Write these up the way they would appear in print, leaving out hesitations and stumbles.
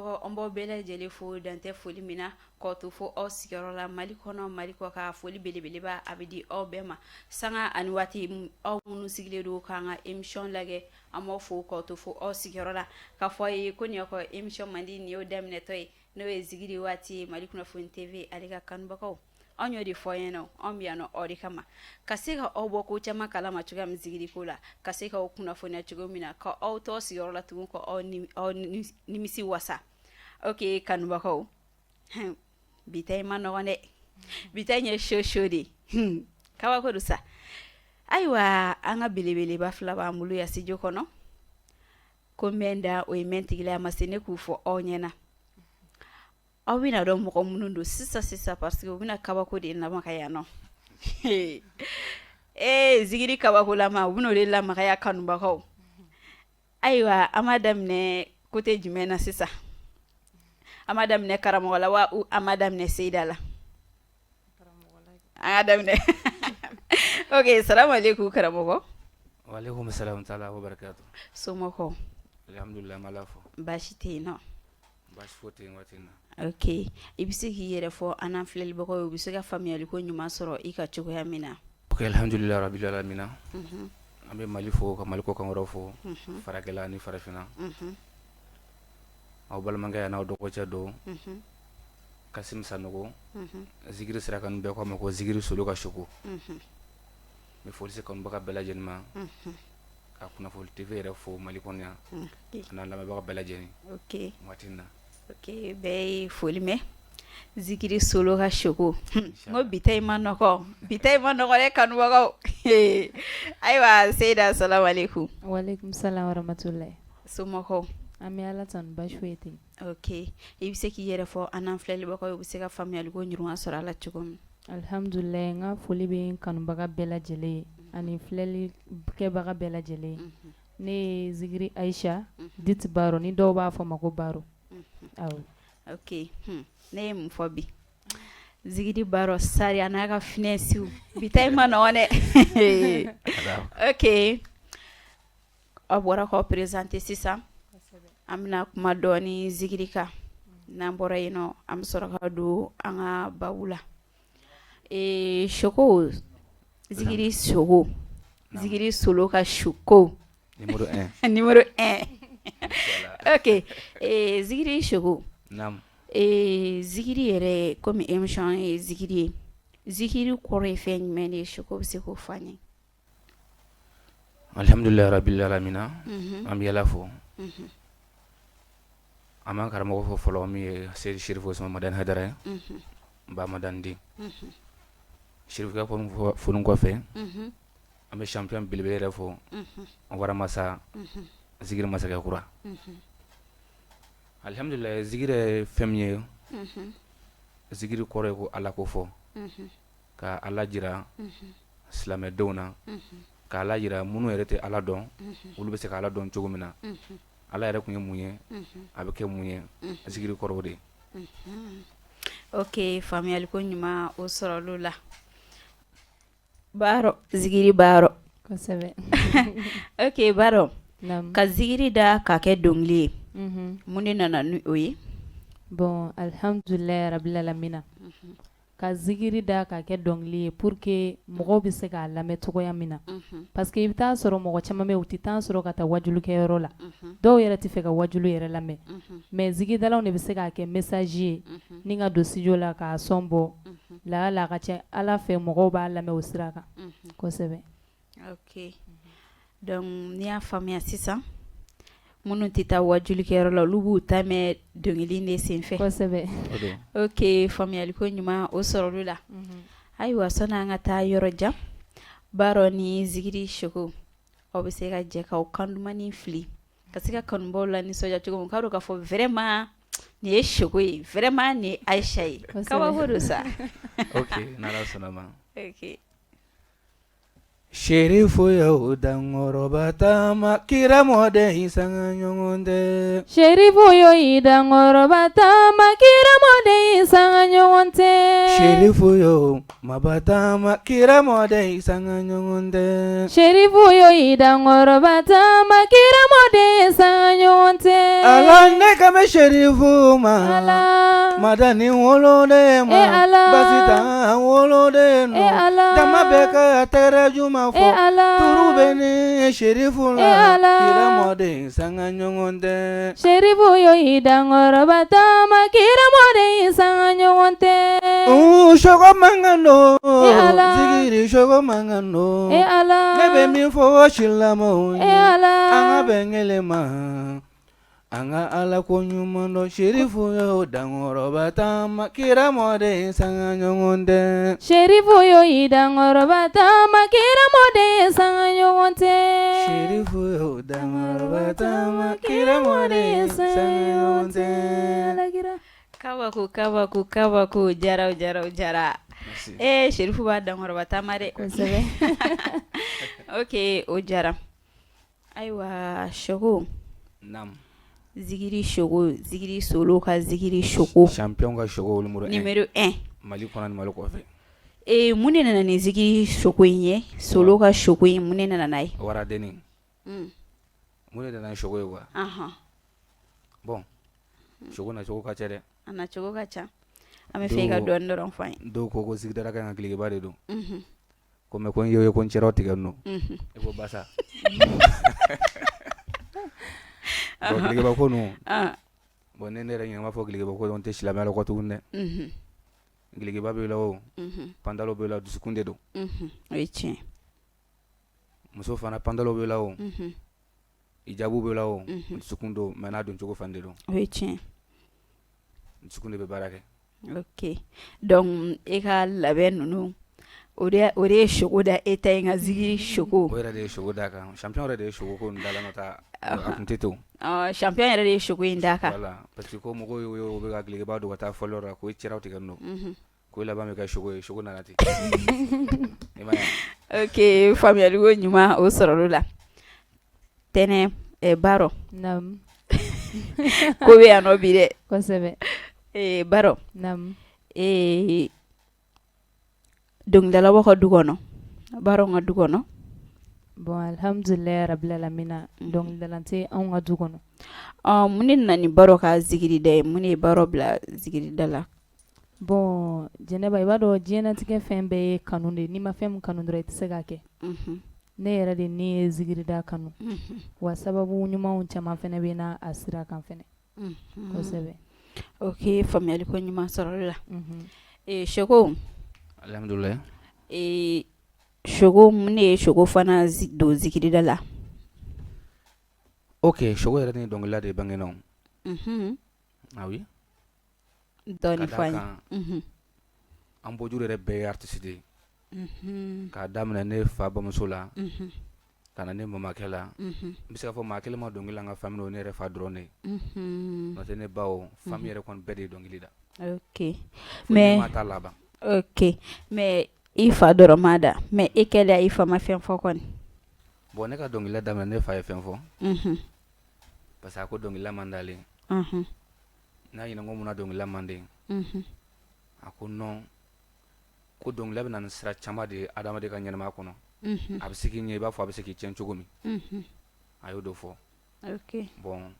kanubagaw an b'aw bɛɛ lajɛlen fo dantɛ foli min na k'aw to fo aw sigiyɔrɔ la Mali kɔnɔ Mali kɔ ka foli belebeleba a bɛ di aw bɛɛ ma sanga ani waati aw minnu sigilen don k'an ka émission lajɛ an b'aw fo k'aw to fo aw sigiyɔrɔ la k'a fɔ a ye ko nin y'a ka émission mandi nin y'o daminɛtɔ ye n'o ye zigiri waati ye Mali kunnafoni TV ale ka kanubagaw anw y'o de fɔ ɲɛna anw bɛ yan nɔ aw de kama ka se ka aw bɔ ko caman kalama cogoya min zigiri ko la ka se ka aw kunnafoniya cogo min na ka aw tɔ sigiyɔrɔ la tugun ka aw nimisi wasa ok kanubagaw bi ta in ma nɔgɔn dɛ bi ta in ye show de kabako don sa ayiwa an ka belebeleba fila b'an bolo yan studio kɔnɔ ko n bɛ n da o ye mɛn tigila a ma se ne k'u fɔ aw ɲɛna aw bɛna dɔn mɔgɔ minnu don sisan parce que u bɛna kabako de lamaka yan nɔ zigiri kabako lama u bɛna o de lamaka ya kanubagaw ayiwa an ma daminɛ côté jumɛn na sisan an ma daminɛ karamɔgɔ la wa an ma daminɛ Seyida la an ka daminɛ ok salamu aleykum karamɔgɔ waaleykum salam taala wa barakatu somɔgɔw alhamdulilayi an b'a la fɔ baasi tɛ yen nɔ baasi foyi tɛ yen waati in na ok i bɛ se k'i yɛrɛ fɔ an n'an filɛlibagaw ye u bɛ se ka faamuyali ko ɲuman sɔrɔ i ka cogoya min na ok alhamdulilayi rabil alamina an bɛ Mali fo ka Mali kɔkan wɛrɛw fo farakɛla ni farafinna aw balimakɛ yan n'aw dɔgɔcɛ don Kasim Sanogo zigiri sira kan bɛɛ k'a ma ko zigiri solo ka choco n bɛ foli se kanubaga bɛɛ lajɛlen ma ka kunnafoni TV yɛrɛ fo Mali kɔnɔ yan a n'a lamɛnbaga bɛɛ lajɛlen ok waati in na ok bɛɛ ye foli mɛn zigiri solo ka choco n ko bi ta in ma nɔgɔ dɛ kanubagaw ayiwa Seyida salamu aleykum waaleykum salam wa rahmatulahi somɔgɔw an bɛ ala tanu baasi foyi tɛ ok i bɛ se k'i yɛrɛ fɔ an n'an filɛlibagaw ye u bɛ se ka faamuyali ko ɲuman sɔrɔ a la cogo min alhamdulilayi n ka foli bɛ n kanubaga bɛɛ lajɛlen ye ani filɛlikɛbaga bɛɛ lajɛlen ye ne ye zigiri Ayisa diti baro ni dɔw b'a fɔ ma ko baro awɔ ok ne ye mun fɔ bi zigiri baro sari a n'a ka finɛsiw bi ta in ma nɔgɔn dɛ ok aw bɔra k'aw présenter sisan an bɛna kuma dɔɔni zigiri kan n'an bɔra yen nɔ an bɛ sɔrɔ ka don an ka babu la choco zigiri choco zigiri solo ka choco numéro 1 ok zigiri choco zigiri yɛrɛ komi émission ye zigiri ye zigiri kɔrɔ ye fɛn jumɛn de ye choco bɛ se k'o fɔ an ye alhamdulilayi rabil alamina an bɛ yala fo an b'an karamɔgɔ fɔ fɔlɔ min ye Seydi Sherif Osman Madani Hadara ye n ba Madani den Sherif ka foni kɔfɛ an bɛ champion belebele yɛrɛ fɔ an waramasa zigiri masakɛ kura alhamdulilayi zigiri ye fɛn min ye zigiri kɔrɔ ye ko ala ko fɔ ka ala jira silamɛdenw na ka ala jira minnu yɛrɛ tɛ ala dɔn olu bɛ se ka ala dɔn cogo min na ala yɛrɛ tun ye mun ye a bɛ kɛ mun ye zigiri kɔrɔ de ok faamuyali ko ɲuman o sɔrɔlu la baro zigiri baro kosɛbɛ ok baro naam ka zigiri da ka kɛ dɔnkili ye mun de nana ni o ye bon alhamdulilayi rabil alamina ka zigiri da ka kɛ dɔnkili ye pour que mɔgɔw bɛ se k'a lamɛn cogoya min na parce que i bɛ taa sɔrɔ mɔgɔ caman bɛ u tɛ taa sɔrɔ ka taa wajulukɛyɔrɔ la dɔw yɛrɛ tɛ fɛ ka wajulu yɛrɛ lamɛn mais zigidalaw de bɛ se k'a kɛ message ye ni ka don studio la k'a sɔn bɔ la ka ca ala fɛ mɔgɔw b'a lamɛn o sira kan kosɛbɛ ok donc n'i y'a faamuya sisan minnu tɛ taa wajulikɛyɔrɔ la olu b'u ta mɛn dɔnkili de senfɛ kosɛbɛ ok faamuyali ko ɲuman o sɔrɔlu la ayiwa sɔnni an ka taa yɔrɔ jan baro ni zigiri choco aw bɛ se ka jɛ k'aw kan dumani fili ka se ka kanubaw la nisɔndiya cogo min k'a dɔn k'a fɔ vraiment nin ye choco ye vraiment nin ye Ayisa ye kabako don sa ok n'ala sɔnna ma ok Sherifu yo dangoroba tama kira mode isanga nyongonde. Sherifu yo idangoroba tama kira mode isanga nyongonde. Sherifu yo mabatama kira mode isanga nyongonde. Sherifu yo idangoroba tama kira mode isanga nyongonde. Ala ne kame sherifu ma. Ala. Madani wolode ma. Ala. Basita wolode no. Ala. Dama beka terejuma fo. Ala. Turu bene sherifu la. Ala. Kira mode isanga nyongonde. Sherifu yo idangoroba tama kira mode isanga nyongonde. Shogo mangano. Ala. Zigiri shogo mangano. Ala. Nebe mi fo shilamo. Ala. Anga bengele ma. Anga ala ko nyumando sherifu yo dangoroba tama kira mode isanga nyongonde. Sherifu yo idangoroba tama kira mode isanga nyongonde. Sherifu yo dangoroba tama kira mode isanga nyongonde. Alagira. Kabaku jara. Merci. Sherifu ba dangoroba tamare. Kosebe. Okay, o jara. Aiwa shogo. Nam. Zigiri solo ka zigiri shogo. Champion ka shogo numéro 1. Numéro 1. Mali kona ni Mali ko fe. Mun de nana ni zigiri shogo ye? Solo ka shogo ye mun de nana nai? Wara deni. Mun de nana shogo ye quoi. Bon. Shogo na shogo ka chere. Ana shogo ka cha. Ame fe ka don fine. Do ko zigdara ka ngili ba de do. Ko me ko yo ko nchero tiga no. E bo basa. Giligi ba ko no. Bon ne re nyama fo giligi ba ko on te shila melo ko tunne. Giligi ba be lawo. Pandalo be la du sekunde do. Oiche. Muso fana pandalo be lawo. Ijabu be lawo. Sekundo mena don chogo fande do. Oiche. Sekunde be barake. Okay. Donc e ka laben nunu. Ore shogo da eta nga zigiri shogo. Ore de shogo da ka. Champion ore de shogo ko ndala nota. Akunteto. Champion ere de shogo indaka. Voilà. Parce que ko mo go yo be ga giligi ba do wata folora ko chira uti kanno. Ko la ba me ka shogo na nati. Okay, famille lugo nyuma o sorolo la. Tene baro. Nam. Ko be anobire. Kosebe. Baro. Nam. Donc dala wako dugono. Baro nga dugono. Bon, alhamdulillah rabbil alamina. Donc dalante an nga dugono. Muni nani baro ka zigiri day. Muni baro bla zigiri dala. Bon, jeneba ibado jena tike fembe kanunde. Ni ma fem kanundra itisega ke. Ne yɛrɛ de ni ye zigiri da kanu. Wa sababu ɲumanw caman fɛnɛ bɛ na a sira kan fɛnɛ. Kosɛbɛ. Ok, faamuyali ko ɲuman sɔrɔli la. Shogo. Alhamdulillah. Shogo mun de ye shogo fana don zigiri da la? Ok, shogo yɛrɛ ni dɔnkilila de bangenɔ. Ah oui. Dɔɔni fɔ an ye. An bɔjuru yɛrɛ bɛɛ ye artiste de ye. K'a daminɛ ne fa bamuso la. Ka na ne mamakɛ la. N bɛ se k'a fɔ maa kelen ma dɔnkili la an ka famille o ne yɛrɛ fa dɔrɔn de ye. N'o tɛ ne ba o famille yɛrɛ kɔni bɛɛ de ye dɔnkili da. Ok. Mais ma t'a laban. Ok. Mais i fa dɔrɔn ma da. Mais i kɛlen i fa ma fɛn fɔ kɔni. Bon ne ka dɔnkilila daminɛ ne fa ye fɛn fɔ. Parce que a ko dɔnkilila man d'ale. N'a ɲinɛ ko mun na dɔnkilila man di. A ko non. Ko dɔnkilila bɛ na ni sira caman de ye adamaden ka ɲɛnamaya kɔnɔ. A bɛ se k'i ɲɛ i b'a fɔ a bɛ se k'i tiɲɛ cogo min. A y'o dɔ fɔ. Ok. Bon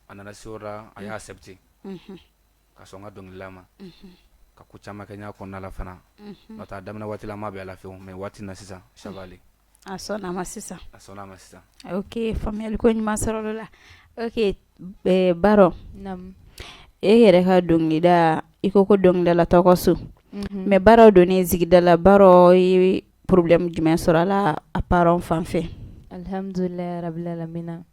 a nana se o la a y'a accepté. Ka sɔn n ka dɔnkilila ma. Ka ko caman kɛ n y'a kɔnɔna la fana. N'o tɛ a daminɛ waati la n ma bɛn a la fiyewu mais waati in na sisan ça va aller. A sɔnna ma sisan. A sɔnna ma sisan. Ok, faamuyali ko ɲuman sɔrɔla la. Ok, Baro. Nam. E yɛrɛ ka dɔnkilida i ko dɔnkilidala tɔgɔ so. Mais Baro donnen zigidala Baro ye problème jumɛn sɔrɔ a la a parents fan fɛ? Alhamdulillah rabbil alamina.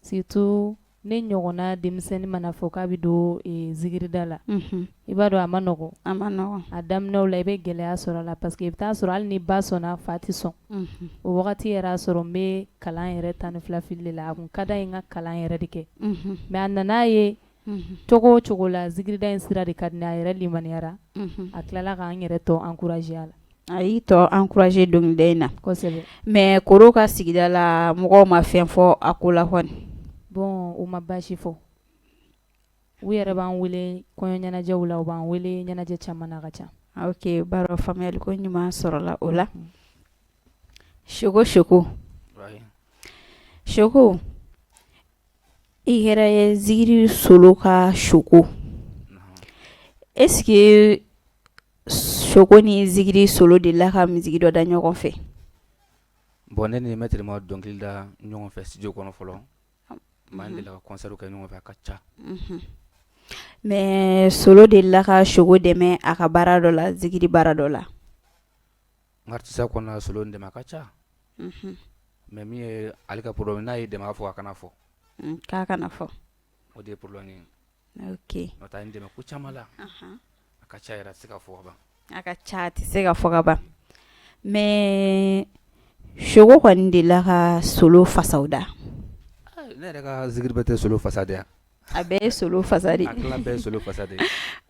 Surtout ne ɲɔgɔnna denmisɛnnin mana fɔ k'a bɛ don zigirida la. I b'a dɔn a ma nɔgɔn. A ma nɔgɔn. A daminɛw la i bɛ gɛlɛya sɔrɔ a la parce que i bɛ taa sɔrɔ hali ni ba sɔnna fa tɛ sɔn. O wagati yɛrɛ y'a sɔrɔ n bɛ kalan yɛrɛ 12 fili la a kun ka d'an ye n ka kalan yɛrɛ de kɛ. Mais a nana ye cogo o cogo la zigirida in sira de ka di ne a yɛrɛ limaniyara. A tilala k'an yɛrɛ tɔ encourager a la. a y'i tɔ encourager dɔnkilida in na kosɛbɛ. mais Koro ka sigida la mɔgɔw ma fɛn fɔ a ko la kɔni. Bon u ma baasi fɔ, u yɛrɛ b'an wele kɔɲɔ ɲɛnajɛw la, u b'an wele ɲɛnajɛ caman na ka ca. Ok, baro faamuyali ko ɲuman sɔrɔla o la. Shoko i kɛra ye Zigiri Solo ka Shoko. Est-ce que Shoko ni Zigiri Solo de la ka misigi dɔ da ɲɔgɔn fɛ? Bon ne ni maître ma dɔnkili da ɲɔgɔn fɛ studio kɔnɔ fɔlɔ. M'an deli ka concert kɛ ɲɔgɔn fɛ a ka ca. Mais Solo de la ka Shoko dɛmɛ a ka baara dɔ la, Zigiri baara dɔ la. N artiste kɔnɔna Solo dɛmɛ a ka ca. Mais min ye ale ka problème n'a ye dɛmɛ a fɔ a kana fɔ. K'a kana fɔ. O de ye problème ye. Ok. N'o tɛ a ye n dɛmɛ ko caman la. A ka ca yɛrɛ a tɛ se ka fɔ ka ban. A ka ca a tɛ se ka fɔ ka ban. Mais Shoko kɔni de la ka Solo fasaw da. Ne yɛrɛ ka Zigiri bɛɛ tɛ Solo fasa de. A bɛɛ ye Solo fasa de. A tila bɛɛ ye Solo fasa de.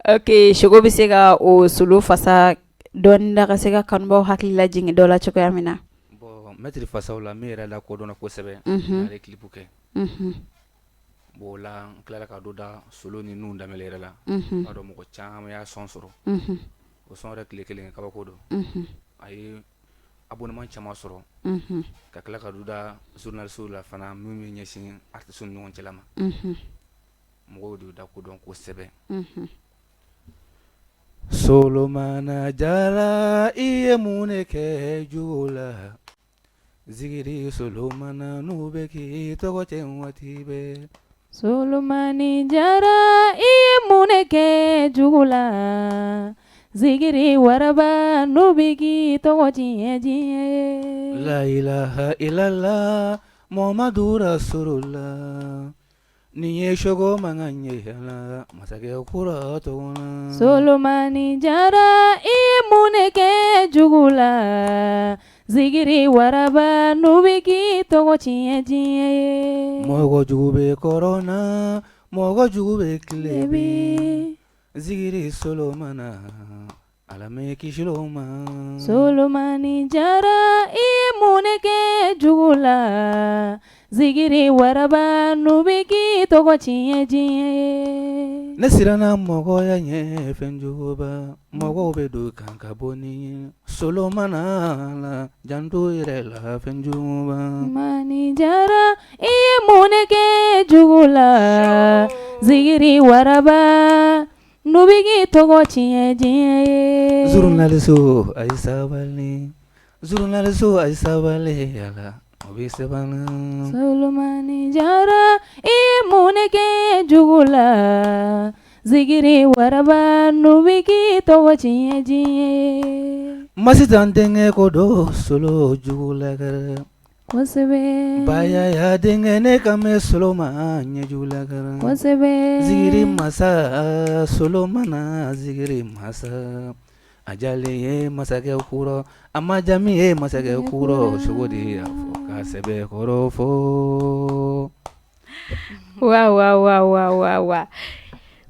Ok, Shoko bɛ se ka o Solo fasa dɔɔni da ka se ka kanubaw hakili lajigin dɔ la cogoya min na. Bon maître fasaw la min yɛrɛ la kodɔnna kosɛbɛ. N'ale clip kɛ. Bon o la n tilala ka dɔ da Solo ni Nuhu Danbɛlɛ yɛrɛ la. B'a dɔn mɔgɔ caman y'a son sɔrɔ. O son yɛrɛ tile kelen kabako don. A ye abonnement caman sɔrɔ. Ka tila ka dɔ da journaliste la fana min bɛ ɲɛsin artiste ni ɲɔgɔn cɛla ma. Mɔgɔw de y'o da kodɔn kosɛbɛ. Solo mana jara i ye mun de kɛ jogo la. Zigiri Solo mana n'u bɛ k'i tɔgɔ cɛ waati bɛɛ. Solo mani jara i ye mun de kɛ jugu la. Zigiri waraba n'u bɛ k'i tɔgɔ tiɲɛ tiɲɛ. La ilaha illallah Muhammadu Rasulullah. Ni ye Shoko mankan ye la masakɛ kura tɔgɔ la. Solo mani jara i ye mun de kɛ jugu la. Zigiri waraba n'u bɛ k'i tɔgɔ tiɲɛ tiɲɛ. Mɔgɔ jugu bɛ kɔrɔna, mɔgɔ jugu bɛ tilebin. Zigiri Solo mana Ala mɛ kisi o ma. Solo mani jara i ye mun de kɛ jugu la. Zigiri waraba n'u bɛ k'i tɔgɔ tiɲɛ tiɲɛ. Ne siranna mɔgɔya ɲɛ fɛn juguba, mɔgɔw bɛ don kan ka bɔ ni Solo mana la janto yɛrɛ la fɛn juguba. Mani jara i ye mun de kɛ jugu la. Zigiri waraba n'u bɛ k'i tɔgɔ tiɲɛ tiɲɛ. Journaliste a ye sabali, journaliste a ye sabali yala. Solo mani jara i ye mun de kɛ jugu la. Zigiri waraba n'u bɛ k'i tɔgɔ tiɲɛ tiɲɛ. Masi tan denkɛ ko do Solo jugu la kɛrɛ. Kosɛbɛ. Baya ya denkɛ ne ka mɛn Solo ma ɲɛ jugu la kɛrɛ. Kosɛbɛ. Zigiri masa Solo mana Zigiri masa. A jalen ye masakɛ kɔrɔ, a ma ja min ye masakɛ kɔrɔ, Sogo de y'a fɔ ka sɛbɛ kɔrɔ fɔ. Wa.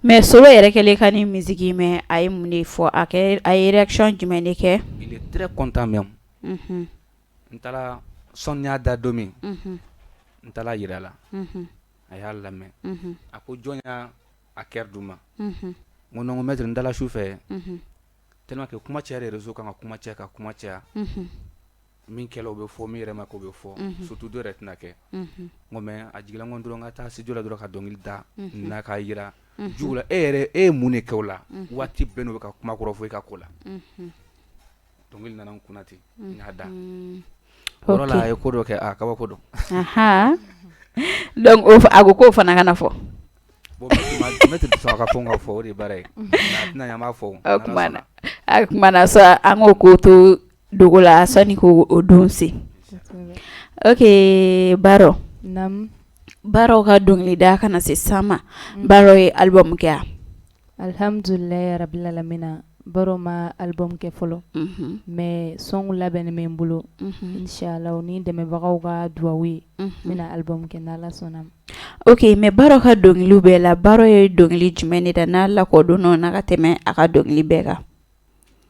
Mais Solo yɛrɛ kɛlen ka ni misigi mɛn a ye mun de fɔ a ye réaction jumɛn de kɛ? Il est très content même. N taara sɔnni y'a da don min, n taara yira la, a y'a lamɛn, a ko jɔn y'a a kɛra d'u ma. N ko non maître n dala su fɛ. Tellement que kuma cayara réseau kan ka kuma caya. Min kɛla o bɛ fɔ, min yɛrɛ ma k'o bɛ fɔ. Surtout dɔ yɛrɛ tɛna kɛ. N ko mais a jigila n ko dɔrɔn ka taa studio la dɔrɔn ka dɔnkili da. Na k'a yira. Jugu la e ye mun de kɛ o la? Waati bɛɛ n'o bɛ ka kuma kɔrɔ fɔ i ka ko la. Dɔnkili nana n kunna ten. N y'a da. O yɔrɔ la a ye ko dɔ kɛ kabako don. Donc a ko k'o fana kana fɔ. Bon maître tɛ sɔn a ka fɛnw ka fɔ, o de ye baara ye. A tɛna yan b'a fɔ. A kumana sɔ an k'o ko to dogo la sɔnni k'o don se. Ok Baro. Naamu. Baro ka dɔnkilida kana se sama. Baro ye album kɛ. Alhamdulilayi rabil alamina. Baro ma album kɛ fɔlɔ. Mais song labɛnnen bɛ n bolo. Inshallah ni dɛmɛbagaw ka duwawu ye. N bɛna album kɛ n'Ala sɔnna ma. Ok mais Baro ka dɔnkiliw bɛɛ la, Baro ye dɔnkili jumɛn de da n'a lakodɔnn'o na ka tɛmɛ a ka dɔnkili bɛɛ kan?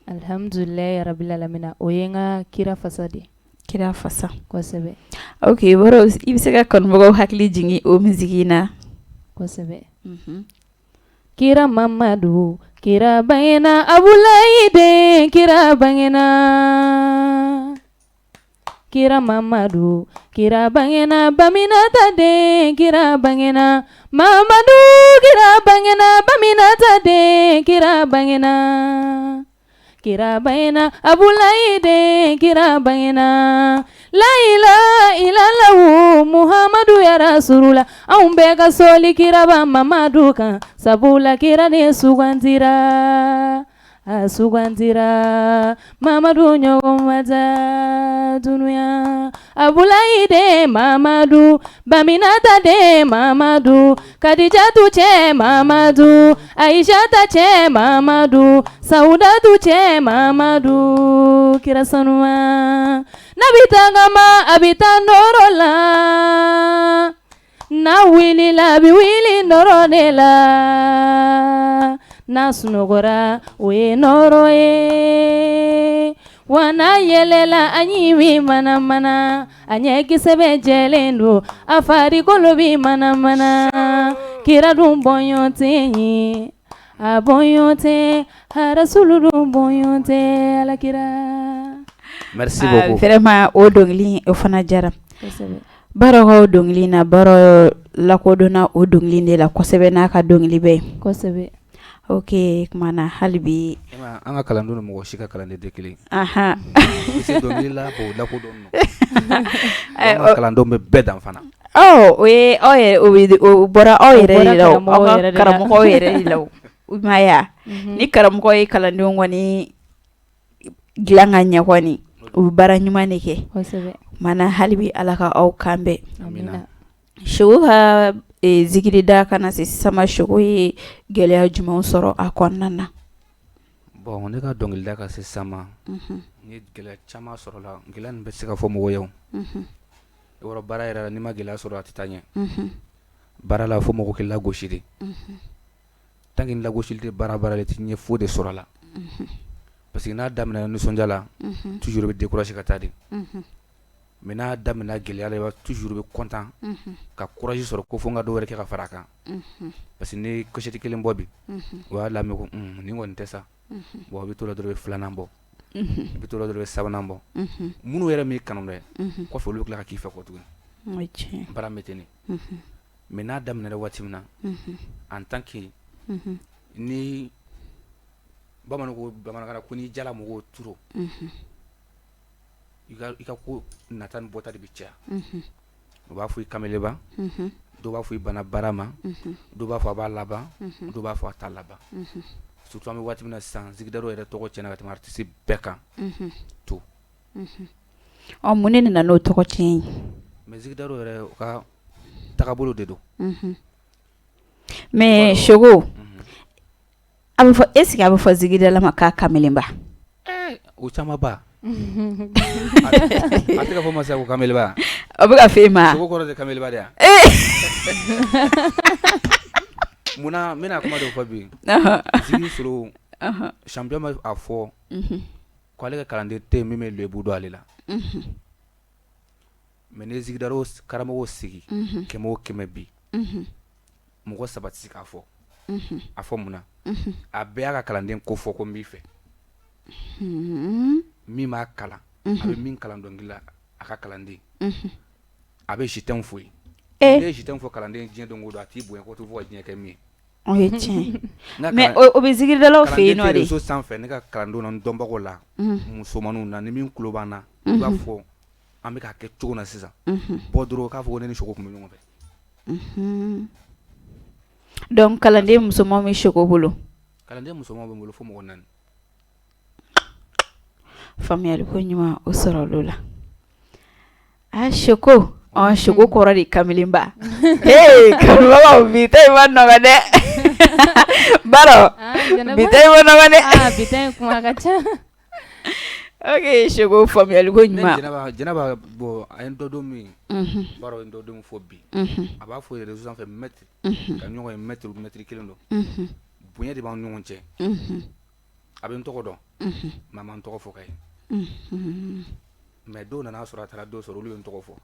alhamdulilahi rabbil alamina o ye n ka kira fasa de kira fasa kosɛbɛ ok baro i bɛ se ka kanubagaw hakili jigin o misigi na kosɛbɛ kira mamadu kira bangena abulayi den kira bangena kira mamadu kira bangena baminata den kira bangena mamadu kira bangena baminata den kira bangena kira bangena abulayi den kira bangena la ilaha illallah muhammadu ya rasulullah anw bɛɛ ka sɔli kiraba mamadu kan sabula kira de sugantira a sugantira mamadu ɲɔgɔn ma taa dunuya abulayi de mamadu baminata de mamadu kadijatu cɛ mamadu aishata cɛ mamadu saudatu cɛ mamadu kira sanuya nabi tagama a bɛ taa nɔrɔ la na wulila a bɛ wuli nɔrɔ de la na sunɔgɔra o ye nɔrɔ ye wa n'a yɛlɛla a ɲi manamana a ɲɛkisɛ bɛ jɛlen don a farikolo bɛ manamana kira dun bɔɲɔ tɛ ye a bɔɲɔ tɛ rasulu dun bɔɲɔ tɛ alakira. Merci beaucoup. Vraiment o dɔnkili o fana jara baaraw dɔnkili na baara lakodɔnna o dɔnkili de la kosɛbɛ n'a ka dɔnkili bɛɛ kosɛbɛ ok kumana hali bi an ka kalandenw ni mɔgɔ si ka kalanden tɛ kelen se dɔnkili la k'o lakodɔn nɔ kalandenw bɛ bɛɛ dan fana o ye aw yɛrɛ o bɔra aw yɛrɛ de la aw ka karamɔgɔw yɛrɛ de la o ma ya ni karamɔgɔ ye kalandenw kɔni dilan ka ɲɛ kɔni u bɛ baara ɲuman de kɛ mana hali bi ala ka aw kan bɛɛ Shogo ka zikiri da kana se sama shogo ye gɛlɛya jumɛn sɔrɔ a kɔnɔna na bon ne ka dɔnkili da ka se sama ni gɛlɛya caman sɔrɔ la gɛlɛya nin bɛ se ka fɔ mɔgɔ ye yɔrɔ baara yɛrɛ la ni ma gɛlɛya sɔrɔ a tɛ taa ɲɛ baara la fo mɔgɔ k'i lagosi de tant que lagosili tɛ baara le tɛ ɲɛ fo de sɔrɔ la parce que n'a daminɛna nisɔndiya la toujours bɛ décourager ka taa de mais n'a daminɛna gɛlɛya la i b'a toujours bɛ content ka courage sɔrɔ ko fo n ka dɔ wɛrɛ kɛ ka fara a kan parce que ni cachette kelen bɔ bi o y'a lamɛn ko nin kɔni tɛ sa bon i bɛ to la dɔrɔn i bɛ filanan bɔ i bɛ to la dɔrɔn i bɛ sabanan bɔ minnu yɛrɛ m'i kanu dɛ kɔfɛ olu bɛ tila ka k'i fɛ kɔ tuguni baara bɛ ten de mais n'a daminɛna waati min na en tant que ni bamanankan ko n'i jala mɔgɔw turo i ka ko nata ni bɔta de bɛ caya u b'a fɔ i kameleba dɔw b'a fɔ i bana baara ma dɔw b'a fɔ a b'a laban dɔw b'a fɔ a t'a laban surtout an bɛ waati min na sisan zigidaro yɛrɛ tɔgɔ tiɲɛna ka tɛmɛ artiste bɛɛ kan to mun de nana n'o tɔgɔ tiɲɛ ye mais zigidaro yɛrɛ u ka tagabolo de don mais Shogo a bɛ fɔ est-ce que a bɛ fɔ zigidala ma k'a kamelenba o caman ba a tɛ ka fɔ ma sa ko kameleba a bɛ ka fɔ e ma Shogo kɔrɔ tɛ kameleba de ya munna n bɛna kuma dɔ fɔ bi Zigiri Solo champion ma a fɔ ko ale ka kalanden tɛ yen min bɛ lebu dɔn ale la mais ni zigidaro karamɔgɔw sigi kɛmɛ o kɛmɛ bi mɔgɔ saba tɛ se k'a fɔ a fɔ munna a bɛɛ y'a ka kalanden ko fɔ ko n b'i fɛ min b'a kalan a bɛ min kalan dɔnkili la a ka kalanden a bɛ jitɛnw fɔ yen ne ye jitɛnw fɔ kalanden diɲɛ don o don a t'i bonya ko to fɔ ka diɲɛ kɛ min ye o ye tiɲɛ mais o bɛ zigiridalaw fɛ yen nɔ de réseau sanfɛ ne ka kalandenw na n dɔnbagaw la musomaninw na ni min tulo b'an na i b'a fɔ an bɛ k'a kɛ cogo na sisan bɔ dɔrɔn k'a fɔ ko ne ni Shogo tun bɛ ɲɔgɔn fɛ donc kalanden musomanw bɛ Shogo bolo kalanden musomanw bɛ n bolo fo mɔgɔ 4 faamuyali ko ɲuman o sɔrɔ olu la Shogo Shogo kɔrɔ de kamelenba kanubagaw bi ta in ma nɔgɔ dɛ baro bi ta in ma nɔgɔ dɛ bi ta in kuma ka ca ok Shogo faamuyali ko ɲuman Jɛnɛba bon a ye n dɔ don min baro ye n dɔ don fɔ bi a b'a fɔ réseau sanfɛ mètre ka ɲɔgɔn ye mètre 1 don bonya de b'an ni ɲɔgɔn cɛ a bɛ n tɔgɔ dɔn mais a ma n tɔgɔ fɔ kayi mais dɔw nana sɔrɔ a taara dɔw sɔrɔ olu ye n tɔgɔ fɔ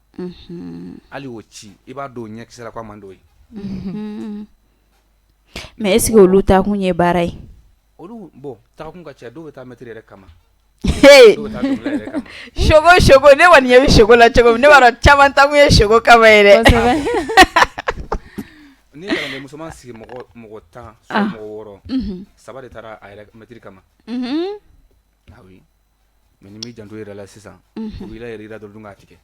hali o ci i b'a dɔn ɲɛkisɛ la ko a man d'o ye mais est-ce que olu ta kun ye baara ye olu bon taakun ka ca dɔw bɛ taa mɛtiri yɛrɛ kama hey dɔw bɛ taa dɔnkilida yɛrɛ kama shogo ne kɔni ɲɛ bɛ shogo la cogo min ne b'a dɔn caman ta kun ye shogo kama ye dɛ ni kalanden musoman sigi mɔgɔ 10 soit mɔgɔ 6 saba de taara a yɛrɛ mɛtiri kama ah oui mais ni mi janto yɛrɛ la sisan u b'i la yɛrɛ dɔrɔn k'a tigɛ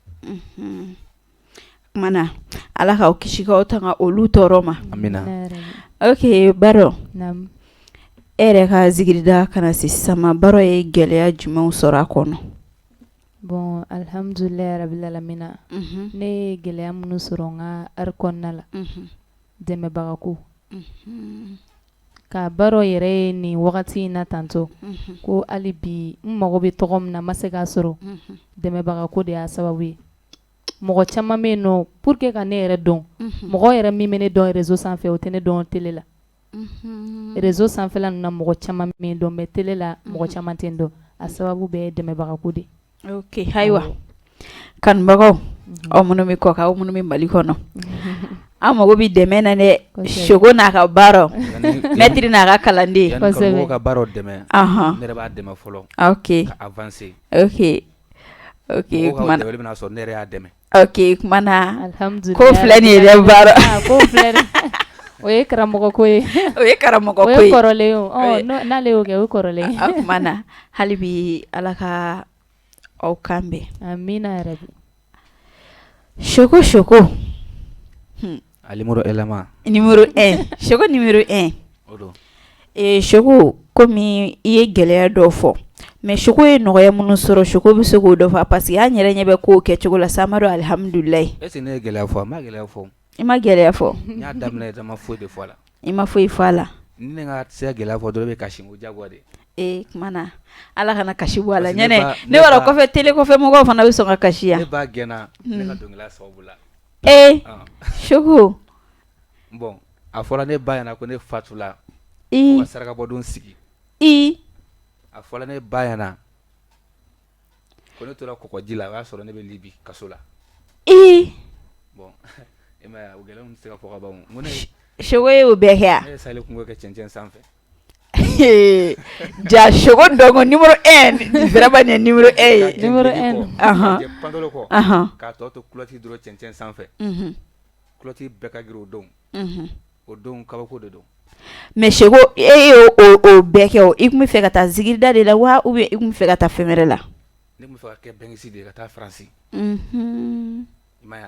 mana ala k'aw kisi k'aw tanga olu tɔɔrɔ ma amina ok baro e yɛrɛ ka zikirida kana se sisan ma baro ye gɛlɛya jumɛnw sɔrɔ a kɔnɔ bon alhamdulilayi rabil alamina ne ye gɛlɛya minnu sɔrɔ n ka ari kɔnɔna la dɛmɛbaga ko ka baro yɛrɛ ye nin wagati in na tantɔ ko hali bi n mago bɛ tɔgɔ min na n ma se k'a sɔrɔ dɛmɛbaga ko de y'a sababu ye mɔgɔ caman bɛ yen nɔ pour que ka ne yɛrɛ dɔn mɔgɔ yɛrɛ min bɛ ne dɔn réseau sanfɛ o tɛ ne dɔn télé la réseau sanfɛla ninnu na mɔgɔ caman bɛ n dɔn mais télé la mɔgɔ caman tɛ n dɔn a sababu bɛɛ ye dɛmɛbaga ko de ok ayiwa kanubagaw aw minnu bɛ kɔ kan aw minnu bɛ Mali kɔnɔ an mago bɛ dɛmɛ na dɛ shogo n'a ka baara maître n'a ka kalanden yanni karamɔgɔ ka baaraw dɛmɛ ne yɛrɛ b'a dɛmɛ fɔlɔ ok ka avancer ok kuma na bɛna sɔrɔ ne yɛrɛ y'a dɛmɛ ok kuma na alhamdulilayi ko filɛ nin ye dɛ baara ko filɛ o ye karamɔgɔ ko ye o ye karamɔgɔ ko ye o ye kɔrɔlen ye n'ale y'o kɛ o ye kɔrɔlen a kuma na hali bi ala ka aw kan bɛn amina yarabi shogo numéro élément numéro 1 shogo numéro 1 odo shogo komi i ye gɛlɛya dɔ fɔ mais shogo ye nɔgɔya minnu sɔrɔ shogo bɛ se k'o dɔ fɔ parce que an yɛrɛ ɲɛ bɛ kow kɛcogo la sa ma dɔn alhamdulilayi est ce que ne ye gɛlɛya fɔ ma gɛlɛya fɔ i ma gɛlɛya fɔ n y'a daminɛ yɛrɛ ma foyi de fɔ a la i ma foyi fɔ a la ni ne ka se ka gɛlɛya fɔ dɔrɔn bɛ kasi o jagoya de kuma na ala kana kasi bɔ a la ɲɛnɛ ne b'a kɔfɛ télé kɔfɛ mɔgɔw fana bɛ sɔn ka kasi yan ne b'a gɛnna ne ka dɔnkilida sababu la shogo bon a fɔra ne ba ɲɛna ko ne fatula ko ka saraka bɔ don sigi a fɔra ne ba ɲɛna ko ne tora kɔgɔji la o y'a sɔrɔ ne bɛ Libi kaso la bon e ma ye o gɛlɛya tɛ se ka fɔ ka ban mun ne shogo ye o bɛɛ kɛ yan ne ye sale kungo kɛ cɛncɛn sanfɛ ja shogo dɔnko numéro 1 vraiment nin numéro 1 ye numéro 1 pandolo kɔ k'a tɔ to kulɔti dɔrɔn cɛncɛn sanfɛ kulɔti bɛɛ ka girin o don kabako de don mais shogo e ye o bɛɛ kɛ o i tun bɛ fɛ ka taa zikirida de la wa ou bien i tun bɛ fɛ ka taa fɛn wɛrɛ la ne tun bɛ fɛ ka kɛ bɛnkisi de ye ka taa Faransi i ma ye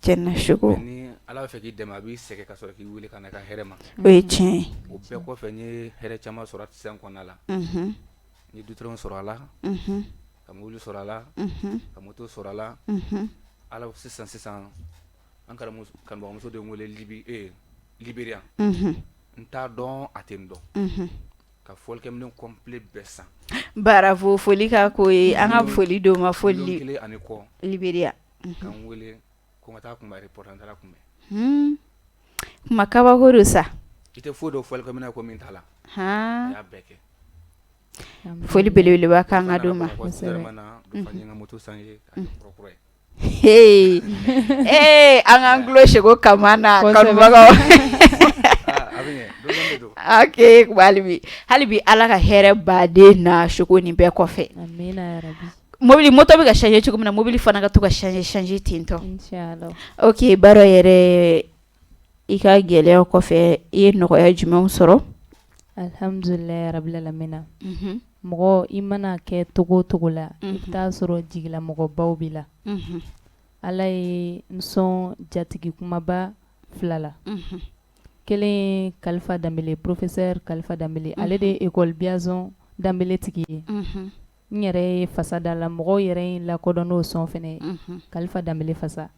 tiɲɛna shogo ni ala bɛ fɛ k'i dɛmɛ a b'i sɛgɛn ka sɔrɔ k'i wele ka na i ka hɛrɛ ma o ye tiɲɛ ye o bɛɛ kɔfɛ n ye hɛrɛ caman sɔrɔ sisan kɔnɔna la n ye dutɛrɛnw sɔrɔ a la ka mobili sɔrɔ a la ka moto sɔrɔ a la ala sisan an kanubamuso de wele Libéria n t'a dɔn a tɛ n dɔn ka fɔlikɛminɛn complet bɛɛ san bravo foli ka ko ye an ka foli d'o ma foli 1 ani kɔ Libéria ka n wele ko n ka taa kunbɛn reporter n taara kunbɛn kuma kabako do sa i tɛ foyi dɔn fɔlikɛminɛn ko min t'a la a y'a bɛɛ kɛ foli belebeleba kan ka d'o ma dɔ fana ye n ka moto san ye k'a kɛ kɔrɔkɔrɔ ye an k'an tulo shogo kama na kanubagaw ok hali bi ala ka hɛrɛ baden na shogo nin bɛɛ kɔfɛ mobili moto bɛ ka changer cogo min na mobili fana ka to ka changer ten tɔ ok baro yɛrɛ i ka gɛlɛya kɔfɛ i ye nɔgɔya jumɛnw sɔrɔ alhamdulilayi rabil alamina mɔgɔ i mana kɛ togo o togo la i bɛ taa sɔrɔ jigilamɔgɔbaw b'i la ala ye n sɔn jatigi kumaba 2 la kelen Kalifa Danbele professeur Kalifa Danbele ale de ye école Biazon Danbele tigi ye n yɛrɛ ye fasa da la mɔgɔw yɛrɛ ye lakodɔn n'o sɔn fɛnɛ Kalifa Danbele fasa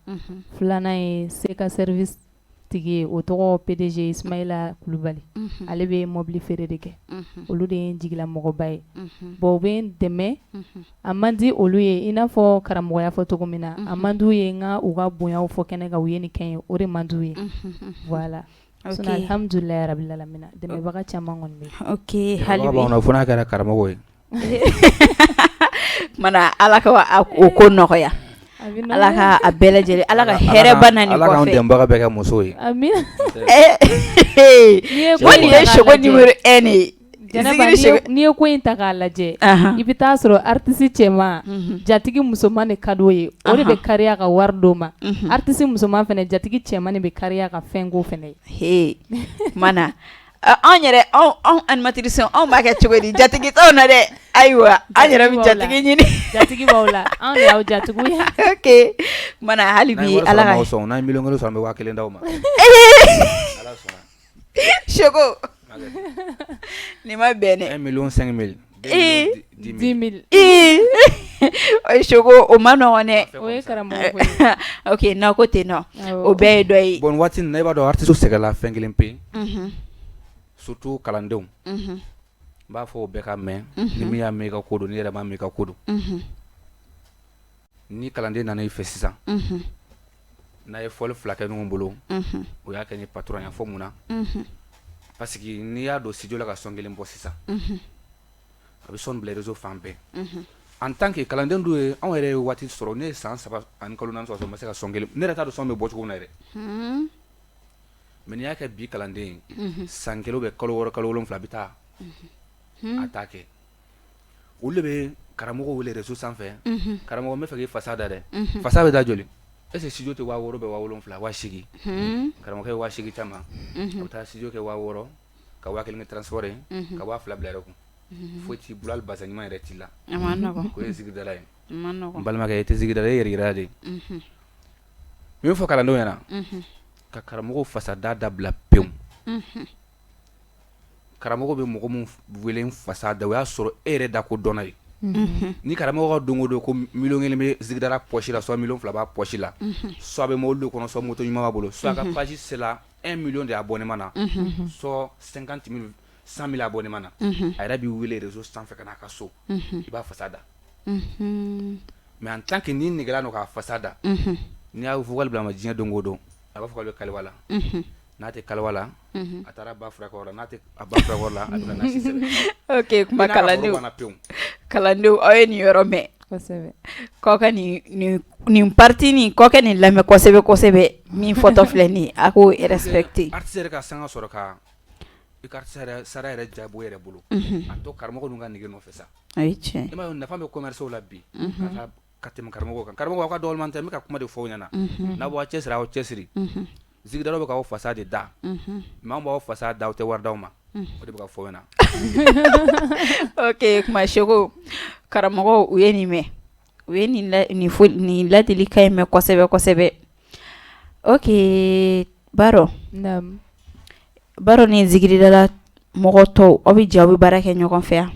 filanan ye Seka service tigi ye o tɔgɔ PDG Ismaila Kulubali ale bɛ mobili feere de kɛ olu de ye jigilamɔgɔba ye bon u bɛ n dɛmɛ a man di olu ye i n'a fɔ karamɔgɔ y'a fɔ cogo min na a man d'u ye n ka u ka bonyaw fɔ kɛnɛ kan u ye nin kɛ n ye o de man d'u ye voilà Suna alhamdulillah rabbil alamin dɛmɛbaga caman kɔni bɛ ok hali bi fo n'a kɛra karamɔgɔ ye mana ala ka o ko nɔgɔya ala ka a bɛɛ lajɛlen ala ka hɛrɛ ba na ni ala k'an dɛmɛbaga bɛɛ kɛ muso ye amina wani ye sogo numéro 1 ye n'i ye ko in ta k'a lajɛ i bɛ taa sɔrɔ artiste cɛman jatigi musoman de ka d'o ye o de bɛ kariya ka wari d'o ma artiste musoman fɛnɛ jatigi cɛman de bɛ kariya ka fɛn ko fɛnɛ ye mana anw yɛrɛ anw animatrice anw b'a kɛ cogo di jatigi t'anw na dɛ ayiwa an yɛrɛ bɛ jatigi ɲini jatigi b'aw la anw de y'aw jatigiw ye ok mana hali bi ala ka sɔn n'an ye miliyɔn kelen sɔrɔ an bɛ 1000 d'aw ma ala sɔnna Chogo ni ma bɛn dɛ 1 million 5 000 10 000 oye Chogo o ma nɔgɔn dɛ o ye karamɔgɔ ko ye ok n'aw ko ten nɔ o bɛɛ ye dɔ ye bon waati nin na i b'a dɔn artiste sɛgɛnla fɛn kelen pe surtout kalandenw n b'a fɔ o bɛɛ ka mɛn ni min y'a mɛn i ka ko don ni yɛrɛ m'a mɛn i ka ko don ni kalanden nana i fɛ sisan n'a ye fɔli 2 kɛ ɲɔgɔn bolo o y'a kɛ ni patron ya fɔ mun na parce que n'i y'a don studio la ka son kelen bɔ sisan a bɛ son bila réseau fan bɛɛ en tant que kalanden dun ye anw yɛrɛ ye waati sɔrɔ ne ye san 3 ani kalo 4 sɔrɔ n ma se ka son kelen ne yɛrɛ t'a dɔn son bɛ bɔ cogo min na yɛrɛ mais n'i y'a kɛ bi kalanden ye san kelen bɛ kalo 6 kalo 7 bɛ taa a t'a kɛ olu de bɛ karamɔgɔ wele réseau sanfɛ karamɔgɔ n bɛ fɛ k'i fasa da dɛ fasa bɛ da joli est ce que studio tɛ 6000 bɛ 7000 8000 karamɔgɔ ye 8000 caman a bɛ taa studio kɛ 6000 ka 1000 kɛ transport ye ka 2000 bila yɛrɛ kun foyi t'i bolo hali basa ɲuman yɛrɛ t'i la ko ye sigidala ye n balimakɛ i tɛ sigidala i yɛrɛ yira de min fɔ kalandenw ɲɛna ka karamɔgɔw fasa da dabila pewu karamɔgɔ bɛ mɔgɔ min wele fasa da o y'a sɔrɔ e yɛrɛ da ko dɔnna ye ni karamɔgɔ ka don o don ko miliyɔn 1 bɛ sigidala poche la soit miliyɔn 2 b'a poche la soit bɛ mobile kɔnɔ soit moto ɲuman b'a bolo soit a ka page sera 1 million de abonnement na soit 50 000 100 000 abonnement na a yɛrɛ b'i wele réseau sanfɛ ka n'a ka so i b'a fasa da mais en tant que n'i negela no k'a fasa da n'i y'a vocal bila ma diɲɛ don o don a b'a fɔ k'ale bɛ kaliwa la n'a tɛ kaliwa la a taara ba furakɛyɔrɔ la n'a tɛ a ba furakɛyɔrɔ la a bɛna nasi sɛbɛn ok kuma kalandenw aw ye nin yɔrɔ mɛn k'aw ka nin partie nin k'aw ka nin lamɛn kosɛbɛ kosɛbɛ min fɔtɔ filɛ nin ye a k'o respecter artiste yɛrɛ ka sanga sɔrɔ ka i ka sara yɛrɛ jabo yɛrɛ bolo a to karamɔgɔ dun ka nege nɔfɛ sa ayi tiɲɛ i m'a ye nafa bɛ commercew la bi ka tɛmɛ karamɔgɔ kan karamɔgɔ aw ka dɔgɔman tɛ n bɛ ka kuma de fɔ aw ɲɛna n'a b'aw cɛsiri aw cɛsiri zigidalaw bɛ k'aw fasa de da mais anw b'aw fasa da aw tɛ wari d'aw ma o de bɛ ka fɔ ɲɛna ok kuma Chogo karamɔgɔw u ye nin mɛn u ye nin ladilikan in mɛn kosɛbɛ kosɛbɛ ok Baro ni zigiridala mɔgɔ tɔw aw bɛ jɛ aw bɛ baara kɛ ɲɔgɔn fɛ yan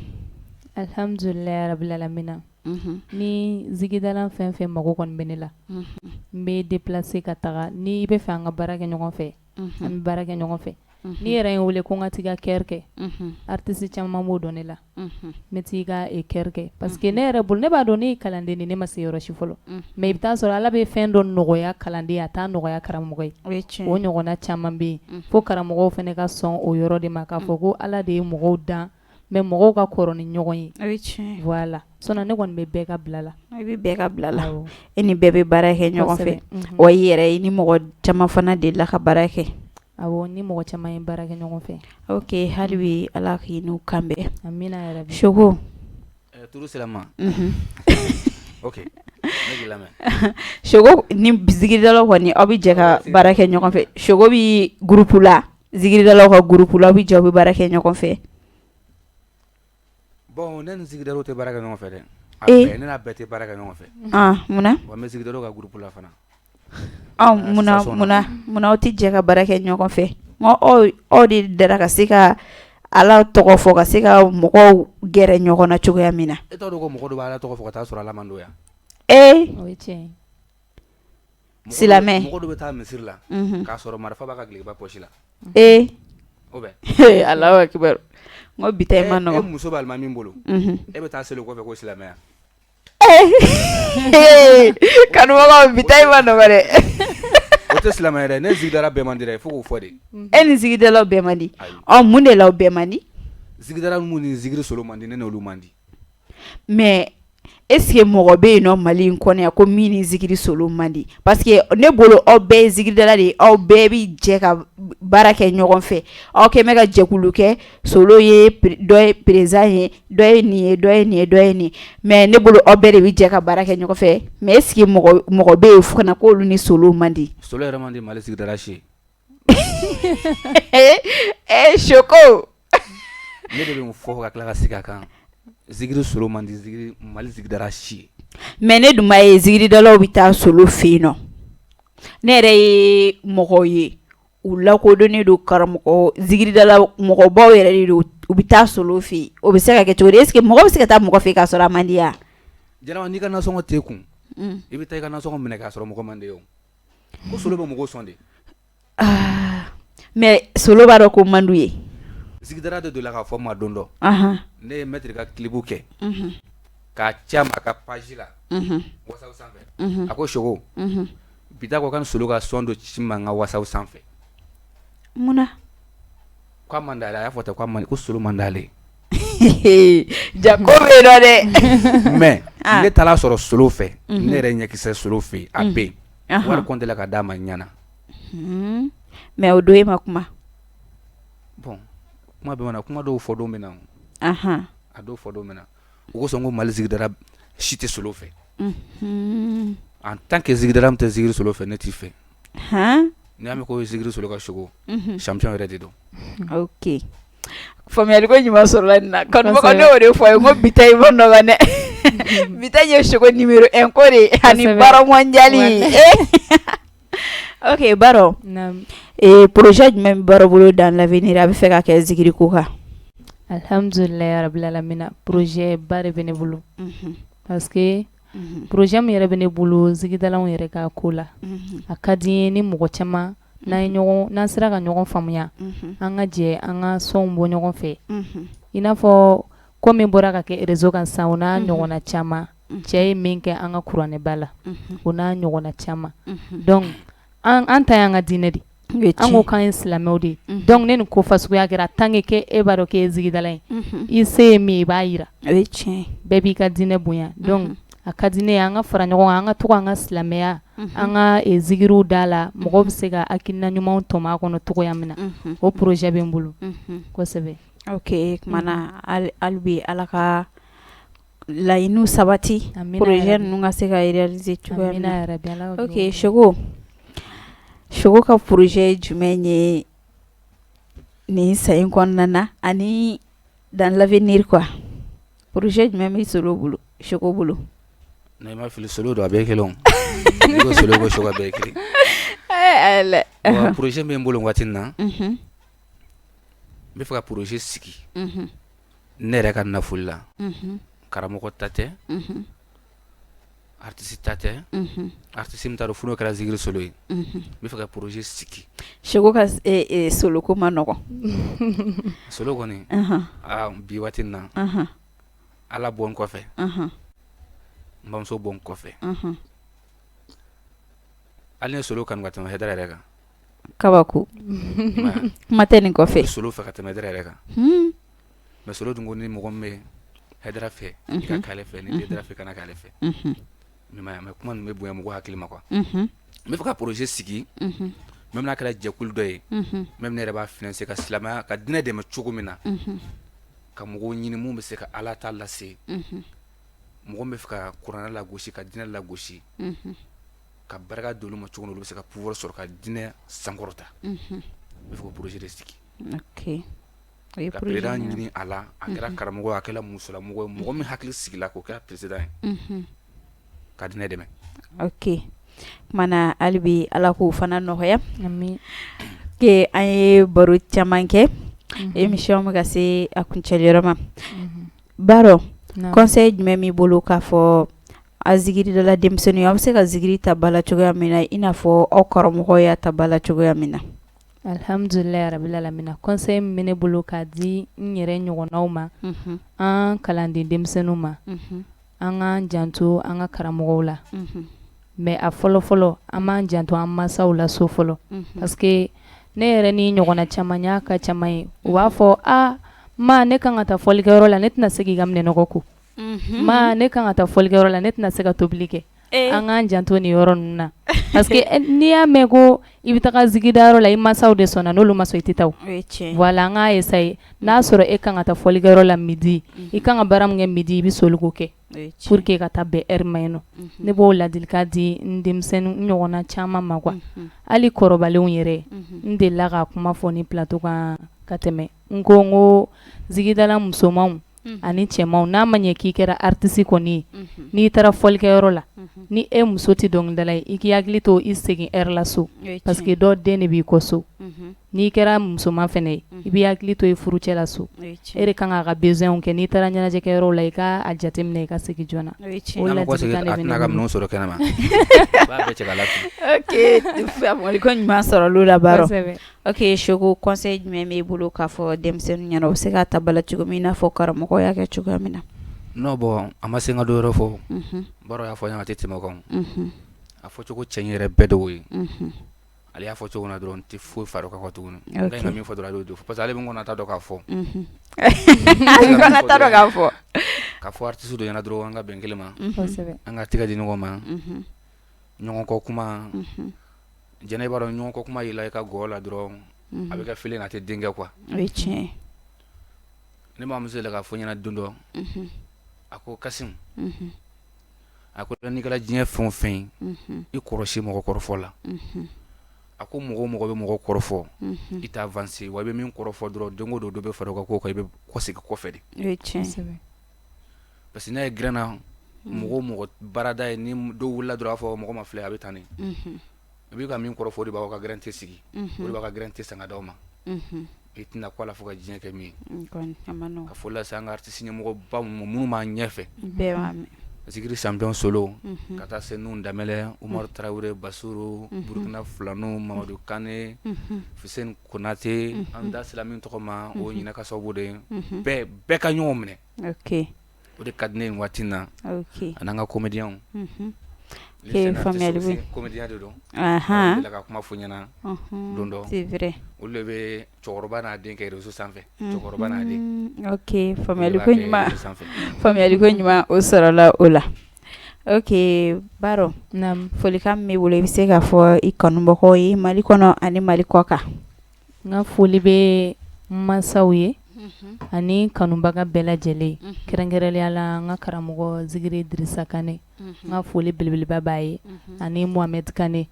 alhamdulillah rabbil alamin ni zigidala fɛn fɛn mago kɔni bɛ ne la n bɛ déplacer ka taga ni i bɛ fɛ an ka baara kɛ ɲɔgɔn fɛ an bɛ baara kɛ ɲɔgɔn fɛ ni yɛrɛ ye wele ko n ka t'i ka kɛr kɛ artiste caman b'o dɔn ne la n bɛ t'i ka kɛr kɛ parce que ne yɛrɛ bolo ne b'a dɔn ne ye kalanden de ne ma se yɔrɔ si fɔlɔ mais i bɛ taa sɔrɔ ala bɛ fɛn dɔ nɔgɔya kalanden a t'a nɔgɔya karamɔgɔ ye o ɲɔgɔnna caman bɛ yen fo karamɔgɔw fana ka sɔn o yɔrɔ de ma k'a fɔ ko ala de ye mɔgɔw dan mais mɔgɔw ka kɔrɔ ni ɲɔgɔn ye voilà sinon ne kɔni bɛ bɛɛ ka bila la i bɛ bɛɛ ka bila la e ni bɛɛ bɛ baara kɛ ɲɔgɔn fɛ wa i yɛrɛ i ni mɔgɔ caman fana delila ka baara kɛ awɔ ni mɔgɔ caman ye baara kɛ ɲɔgɔn fɛ ok hali bi ala k'i n'u kan bɛn amina yarabi Chogo turu sera ma ok ne k'i lamɛn Chogo ni zigiridalaw kɔni aw bɛ jɛ ka baara kɛ ɲɔgɔn fɛ Chogo bi groupe la zigiridalaw ka groupe la aw bɛ jɛ aw bɛ baara kɛ ɲɔgɔn fɛ bon ne ni zigidalaw tɛ baara kɛ ɲɔgɔn fɛ dɛ a bɛɛ ne n'a bɛɛ tɛ baara kɛ ɲɔgɔn fɛ munna wa n bɛ zigidalaw ka groupe la fana munna aw tɛ jɛ ka baara kɛ ɲɔgɔn fɛ aw de dara ka se ka ala tɔgɔ fɔ ka se ka mɔgɔw gɛrɛ ɲɔgɔn na cogoya min na e t'a dɔn ko mɔgɔ dɔ b'a ala tɔgɔ fɔ ka taa sɔrɔ ala man don yan o ye tiɲɛ silamɛ mɔgɔ dɔ bɛ taa misiri la k'a sɔrɔ marifa b'a ka giliba poche la o bɛ Allahu akibaru n ko bi ta i ma nɔgɔ e muso b'alimami min bolo e bɛ taa seli o kɔfɛ ko silamɛya kanubagaw bi ta i ma nɔgɔ dɛ o tɛ silamɛ yɛrɛ ne zigidala bɛɛ man di dɛ fo k'o fɔ de e ni zigidalaw bɛɛ man di mun de la bɛɛ man di zigidala mun ni zigiri solo man di ne n'olu man di mais est-ce que mɔgɔ bɛ yen nɔ Mali in kɔnɔ yan ko min ni zigiri solo man di parce que ne bolo aw bɛɛ ye zigidala de ye aw bɛɛ bi jɛ ka baara kɛ ɲɔgɔn fɛ aw kɛ mɛ ka jɛkulu kɛ solo ye dɔ ye président ye dɔ ye nin ye dɔ ye nin ye dɔ ye nin mais ne bolo aw bɛɛ de bi jɛ ka baara kɛ ɲɔgɔn fɛ mais est-ce que mɔgɔ bɛ yen fana k'olu ni solo man di solo yɛrɛ man di Mali zigidala si Choco ne de bɛ mun fɔ ka tila ka sigi a kan zigiri solo man di Mali zigidala si mais ne dun b'a ye zigiridalaw bɛ taa solo fɛ yen nɔ ne yɛrɛ ye mɔgɔ ye u lakodɔnnen don karamɔgɔ zigiridala mɔgɔbaw yɛrɛ de don u bɛ taa solo fɛ yen o bɛ se ka kɛ cogo di est-ce que mɔgɔ bɛ se ka taa mɔgɔ fɛ k'a sɔrɔ a man di ya jɛnɛba n'i ka nasɔngɔ t'e kun i bɛ taa i ka nasɔngɔ minɛ k'a sɔrɔ mɔgɔ man di ye o ko solo bɛ mɔgɔw sɔn de mais solo b'a dɔn ko man d'u ye zigidala de donna k'a fɔ ma don dɔ ne ye mɛtiri ka kilibu kɛ k'a ca ma a ka page la wasaw sanfɛ a ko Chogo bi taa ko kan solo ka sɔn dɔ ci ma n ka wasaw sanfɛ munna k'a man d'ale a y'a fɔ ten ko solo man d'ale jako bɛ yen nɔ dɛ mais ne taara sɔrɔ solo fɛ ne yɛrɛ ɲɛkisɛ solo fɛ a bɛ yen wari compte la ka d'a ma ɲana mais o don e ma kuma bon kuma bɛ mana kuma dɔw fɔ don min na a dɔw fɔ don min na o kosɔn ko Mali zigidala si tɛ solo fɛ en tant que zigidala min tɛ zigiri solo fɛ ne t'i fɛ n'i y'a mɛn ko zigiri solo ka Chogo champion yɛrɛ de don ok faamuyali ko ɲuman sɔrɔla nin na kanubagaw ne y'o de fɔ a ye n ko bi ta i ma nɔgɔn dɛ bi ta ye Chogo numéro 1 ko de ani baara mondiali ok Baro projet jumɛn bɛ Baro bolo dans l'avenir a bɛ fɛ ka kɛ zigiri ko kan alhamdulilayi rabil alamina projet ba de bɛ ne bolo parce que projet min yɛrɛ bɛ ne bolo zigidalaw yɛrɛ ka ko la a ka di n ye ni mɔgɔ caman n'an sera ka ɲɔgɔn faamuya an ka jɛ an ka sɔnw bɔ ɲɔgɔn fɛ i n'a fɔ ko min bɔra ka kɛ réseau kan sisan o n'a ɲɔgɔnna caman cɛ ye min kɛ an ka kuranɛba la o n'a ɲɔgɔnna caman donc an ta y'an ka diinɛ de an ko k'an ye silamɛw de donc ne nin ko fasuguya kɛra tant que e b'a dɔn k'e ye zigidala ye i se ye min i b'a yira bɛɛ b'i ka diinɛ bonya donc a ka di ne ye an ka fara ɲɔgɔn kan an ka to an ka silamɛya an ka zigiriw da la mɔgɔw bɛ se ka hakilina ɲumanw tɔmɔ a kɔnɔ cogoya min na o projet bɛ n bolo kosɛbɛ ok kumana hali bi ala ka laɲiniw sabati projet ninnu ka se ka réaliser cogoya min na ok Chogo ka projet jumɛn ye nin san in kɔnɔna na ani dans l'avenir quoi projet jumɛn bɛ Chogo bolo ne ma fili solo do a bɛɛ kelen ni ko solo ko Chogo a bɛɛ kelen wa projet bɛ n bolo waati in na n bɛ fɛ ka projet sigi ne yɛrɛ ka nafolo la karamɔgɔ ta tɛ artiste ta tɛ artiste min t'a dɔn fo n'o kɛra zigiri solo ye n bɛ fɛ ka projet sigi Chogo ka solo ko ma nɔgɔn solo kɔni bi waati in na ala bɔ n kɔfɛ n bamuso bɔ n kɔfɛ hali ne solo kanu ka tɛmɛ Haidara yɛrɛ kan kabako kuma tɛ nin kɔfɛ solo fɛ ka tɛmɛ Haidara yɛrɛ kan mais solo dun ko ni mɔgɔ min bɛ Haidara fɛ i ka k'ale fɛ ni Haidara fɛ kana k'ale fɛ mais kuma ninnu bɛ bonya mɔgɔ hakili ma quoi n bɛ fɛ ka projet sigi même n'a kɛra jɛkulu dɔ ye même ne yɛrɛ b'a financer ka silamɛya ka diinɛ dɛmɛ cogo min na ka mɔgɔw ɲini mun bɛ se ka ala ta lase mɔgɔ min bɛ fɛ ka kuranɛ lagosi ka diinɛ lagosi ka barika d'olu ma cogo min olu bɛ se ka pouvoir sɔrɔ ka diinɛ sankɔrɔta n bɛ fɛ ka projet de sigi ka président ɲini a la a kɛra karamɔgɔ a kɛra musolamɔgɔ ye mɔgɔ min hakili sigila k'o kɛra président ye ka diinɛ dɛmɛ ok kumana hali bi ala k'o fana nɔgɔya ke an ye baro caman kɛ émission bɛ ka se a kuncɛliyɔrɔ ma Baro conseil jumɛn b'i bolo k'a fɔ a zigiridala denmisɛnninw aw bɛ se ka zigiri ta ba la cogoya min na i n'a fɔ aw karamɔgɔw y'a ta ba la cogoya min na alhamdulilayi rabil alamina conseil min bɛ ne bolo k'a di n yɛrɛ ɲɔgɔnnaw ma an kalanden denmisɛnninw ma an k'an janto an ka karamɔgɔw la mais a fɔlɔ-fɔlɔ an m'an janto an masaw la so fɔlɔ parce que ne yɛrɛ ni ɲɔgɔnna caman y'a ka caman ye u b'a fɔ ma ne kan ka taa fɔlikɛyɔrɔ la ne tɛna se k'i ka minɛnɔgɔ ko ma ne kan ka taa fɔlikɛyɔrɔ la ne tɛna se ka tobili kɛ an k'an janto ni yɔrɔ ninnu na parce que n'i y'a mɛn ko i bɛ taga zigidayɔrɔ la i masaw de sɔnna n'olu ma sɔn i tɛ taa o voilà an k'a essayer n'a sɔrɔ e kan ka taa fɔlikɛyɔrɔ la midi i kan ka baara min kɛ midi i bɛ soliko kɛ pour que ka taa bɛn heure ma yen nɔ ne b'o ladilikan di n denmisɛnnin ɲɔgɔnna caman ma quoi hali kɔrɔbalenw yɛrɛ n delila ka kuma fɔ ni plateau kan ka tɛmɛ n ko zigidala musomanw ani cɛmanw n'a ma ɲɛ k'i kɛra artiste kɔni ye n'i taara fɔlikɛyɔrɔ la ni e muso tɛ dɔnkilidala ye i k'i hakili to i segin heure la so parce que dɔ den de b'i kɔ so n'i kɛra musoman fɛnɛ ye i b'i hakili to i furucɛ la so e de kan k'a ka besoin kɛ n'i taara ɲɛnajɛkɛyɔrɔ la i ka a jateminɛ i ka segin joona o ladilikan de bɛ ne bolo minnu sɔrɔ kɛnɛma b'a bɛɛ cɛ ka lafi ok faamuyali ko ɲuman sɔrɔla la Baro ok Chogo conseil jumɛn b'e bolo k'a fɔ denmisɛnninw ɲɛna u bɛ se k'a ta bala cogo min i n'a fɔ karamɔgɔ y'a kɛ cogoya min na non bon a ma se n ka dɔ wɛrɛ fɔ Baro y'a fɔ n ɲɛna a tɛ tɛmɛ o kan a fɔ cogo cɛ yɛrɛ bɛɛ de y'o ye ale y'a fɔ cogo min na dɔrɔn n tɛ foyi far'o kan tuguni n ka ɲi ka min fɔ dɔrɔn a y'o de fɔ parce que ale bɛ n kɔnɔ t'a dɔn k'a fɔ kɔnɔ t'a dɔn k'a fɔ k'a fɔ artiste dɔ ɲɛna dɔrɔn an ka bɛn kelen ma an ka tɛgɛ di ɲɔgɔn ma ɲɔgɔn kɔ kuma jɛnɛ i b'a dɔn ɲɔgɔn kɔ kuma yɛlɛ i ka gɔ la dɔrɔn a bɛ kɛ filen a tɛ denkɛ quoi o ye tiɲɛ ne mamuso yɛlɛ k'a fɔ ɲɛna don dɔ a ko Kasim a ko n'i kɛra diɲɛ fɛn o fɛn ye i kɔrɔsi mɔgɔ kɔrɔfɔ la a ko mɔgɔ o mɔgɔ bɛ mɔgɔ kɔrɔfɔ i t'a avancer wa i bɛ min kɔrɔfɔ dɔrɔn don o don dɔ bɛ fara o kan k'o kan i bɛ kɔsegin kɔfɛ de o ye tiɲɛ parce que n'a ye gɛrɛnna mɔgɔ o mɔgɔ baarada ye ni dɔw wulila dɔrɔn a b'a fɔ mɔgɔ ma filɛ a bɛ tan de i bɛ ka min kɔrɔfɔ o de b'aw ka gɛrɛn tɛ sigi o de b'a ka gɛrɛn tɛ sanga d'aw ma i tɛna ko a la fo ka diɲɛ kɛ min ye ka foli lase an ka artiste ɲɛmɔgɔba minnu b'an ɲɛfɛ Zikiri champion solo ka taa se Nuhun Danbɛlɛ Umaru Tarawele Basuru Burukina Fulanu Mamadu Kane Fuseni Konate an da sera min tɔgɔ ma o ɲinɛ ka sababu de bɛɛ ka ɲɔgɔn minɛ o de ka di ne nin waati in na an'an ka comédien faamuyali bɛ comédien de don delila ka kuma fɔ ɲɛna don dɔ c'est vrai olu de bɛ cɛkɔrɔba n'a den kɛ réseau sanfɛ cɛkɔrɔba n'a den ok faamuyali ko ɲuman o sɔrɔla o la ok Baro folikan min b'i bolo i bɛ se k'a fɔ i kanubagaw ye Mali kɔnɔ ani Mali kɔ kan n ka foli bɛ masaw ye ani kanubaga bɛɛ lajɛlen kɛrɛnkɛrɛnnenya la n ka karamɔgɔ Zigiri Dirisa Kane n ka foli belebeleba b'a ye ani Mohamed Kane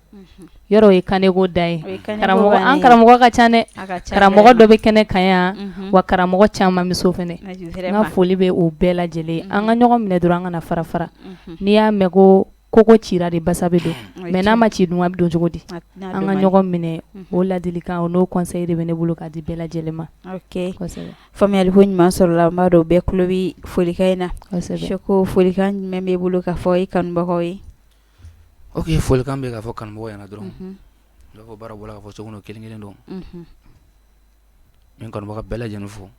yɔrɔ o ye Kaneko da ye an karamɔgɔ ka ca dɛ karamɔgɔ dɔ bɛ kɛnɛ kan yan wa karamɔgɔ caman bɛ so fɛnɛ n ka foli bɛ o bɛɛ lajɛlen an ka ɲɔgɔn minɛ dɔrɔn an kana fara fara n'i y'a mɛn ko koko cira de basa bɛ don mais n'a ma ci dun a bɛ don cogo di an ka ɲɔgɔn minɛ o ladilikan o n'o conseil de bɛ ne bolo k'a di bɛɛ lajɛlen ma ok faamuyali ko ɲuman sɔrɔla n b'a dɔn bɛɛ tulo bɛ folikan in na Chogo folikan jumɛn b'i bolo k'a fɔ i kanubagaw ye ok folikan bɛ k'a fɔ kanubagaw ɲɛna dɔrɔn i b'a fɔ Baro bɔra k'a fɔ cogo min kelen kelen don n kanubaga bɛɛ lajɛlen fo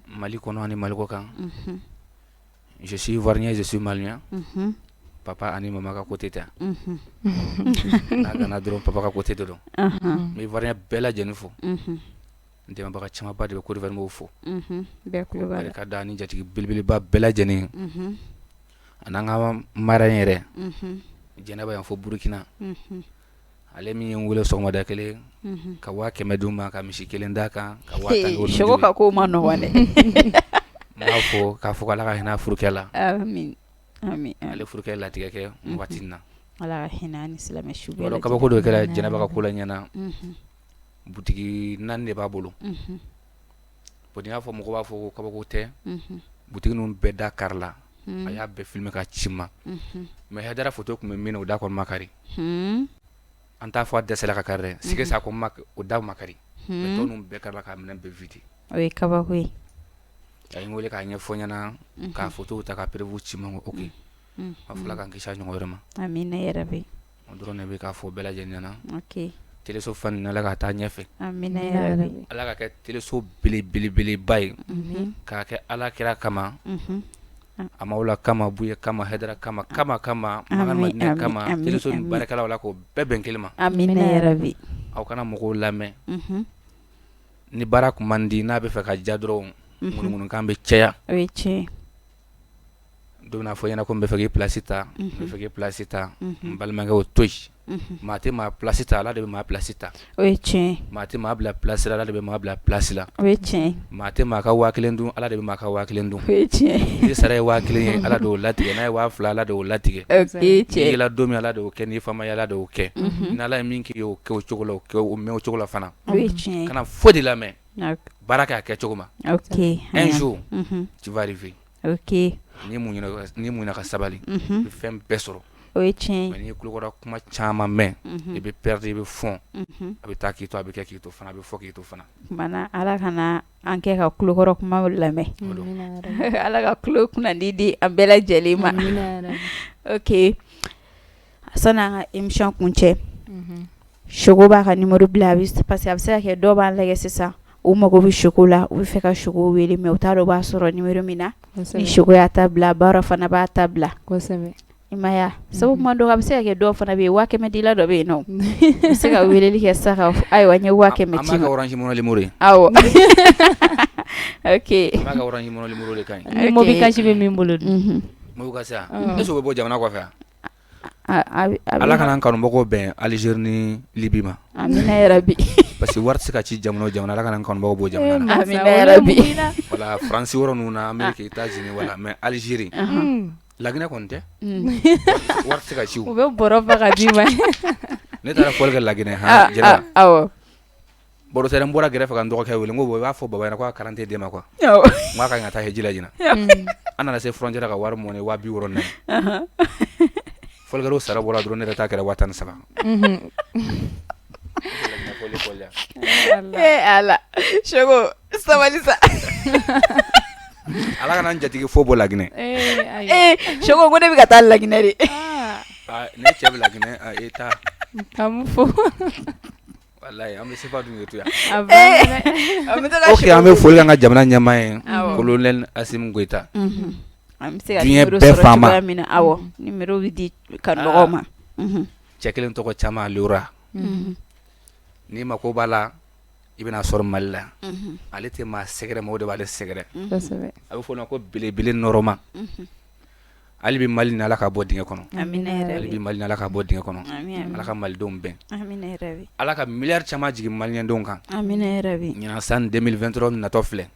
Mali kɔnɔ ani Mali kɔ kan je suis ivoirien je suis malien papa ani mama ka côté tɛ n'a gana dɔrɔn papa ka côté de don n bɛ ivoirien bɛɛ lajɛlen fo n dɛmɛbaga camanba de bɛ Côte d'Ivoire n b'o fo barika da ni jatigi belebeleba bɛɛ lajɛlen a n'an ka marin yɛrɛ Jɛnɛba yan fo Burukina ale min ye n wele sɔgɔmada kelen ka 500 d'u ma ka misi kelen d'a kan ka 10 Chogo ka ko ma nɔgɔn dɛ n b'a fɔ k'a fɔ Ala ka hinɛ a furukɛ la ale furukɛ latigɛ kɛ waati in na Ala ka hinɛ ni silamɛ su bɛɛ lajɛlen kabako dɔ kɛra Jɛnɛba ka ko la ɲɛna butigi 4 de b'a bolo bon n'i y'a fɔ mɔgɔ b'a fɔ ko kabako tɛ butigi ninnu bɛɛ da kari la a y'a bɛɛ filmé ka ci ma mais Haidara photo tun bɛ min na o da kɔni ma kari an t'a fɔ a dɛsɛla ka kari dɛ sike sa ko o da ma kari mais tɔ ninnu bɛɛ karila k'a minɛ bɛɛ vide o ye kabako ye a ye n wele k'a ɲɛfɔ ɲɛna k'a photo ta ka prévu ci ma ok a fɔla k'an kisi a ɲɔgɔn wɛrɛ ma amina yarabi o dɔrɔn de bɛ k'a fɔ bɛɛ lajɛlen ɲɛna ok téléso fan nin Ala ka taa ɲɛfɛ amina yarabi Ala ka kɛ téléso belebeleba ye k'a kɛ Ala kira kama amaula kama buye kama hedra kama magan madina kama teleso barakala wala ko beben kelma amina ya rabbi aw kana mo lame ni barak mandi na be fa ka jadro mun kambe cheya weche dona fo yana ko be fa ge placita be fa ge placita balmanga o toy mate ma placita la de ma placita weche mate ma bla placita la de ma bla placila weche mate ma ka wakilendu ala de ma ka wakilendu weche ni sare wakilen ala do latige na wa fla ala do latige okay la domi ala do ke ni fama ala do ke na la minki yo ke o chokolo ke o me o chokolo fana weche kana fodi la me baraka ke chokoma okay un jour tu vas arriver okay ni munyina ka sabali fem pesoro weche ni kulukora kuma chama me e be perdre e be fond abi taki to abi ke ki to fana abi foki to fana mana ala kana anke ka kulukora kuma lame ala ka kulukuna didi ambela jelima okay sana emission kunche shogo ba ka numéro blavis parce que absa ke do ba lege sisa o mago bi shokola o fe ka shogo wele me o ta do ba soro numéro mina ni shogo ya tabla bara fana ba tabla ko sebe imaya sabu mando absa ke do fana be wa ke medila do be no se ka wele li ke saka ay wa nyu wa ke meti amaga orange mono le muri awo okay amaga orange mono le muri le kan mo bi kashi be mimbulu mo ka sa eso be bo jamana ko fa ala ala kana kan mbogo ben Algérie ni Libima amina ya rabbi parce que warti ka ci jamano ala kana kan mbogo bo jamana amina ya rabbi wala France woro nuna Amerique États-Unis wala mais Algérie lagina konte warti ka ci o be boro fa ka di ma ne tara folga lagina ha jela awo boro tere mbora gere fa kan do ka wele ngo bo wa fo baba na ko 40 de ma ko ma ka ngata hejila jina ana na se frontière ka war mo ne wa bi woro na folgaro sara bora drone da takere watan saba ala shogo sabalisa ala kana njatigi fobo lagne shogo ngode bi kata lagne re ne chebe lagne eta kamu fo wallahi ambe sefa dunga tuya okay ambe folga nga jamana nyamae colonel Asim Goita numéro fama mina awo numéro di kan logoma chekelen to ko chama lura ni mako bala ibina sor malla alete ma segre mo de bale segre abu fona ko bile noroma ali bi mali na la ka bodinga kono amina ali bi mali na la ka bodinga kono ala ka mali dom ben amina rabi ala ka milliard chama jigi mali ndon kan amina rabi nyina san 2023 na tofle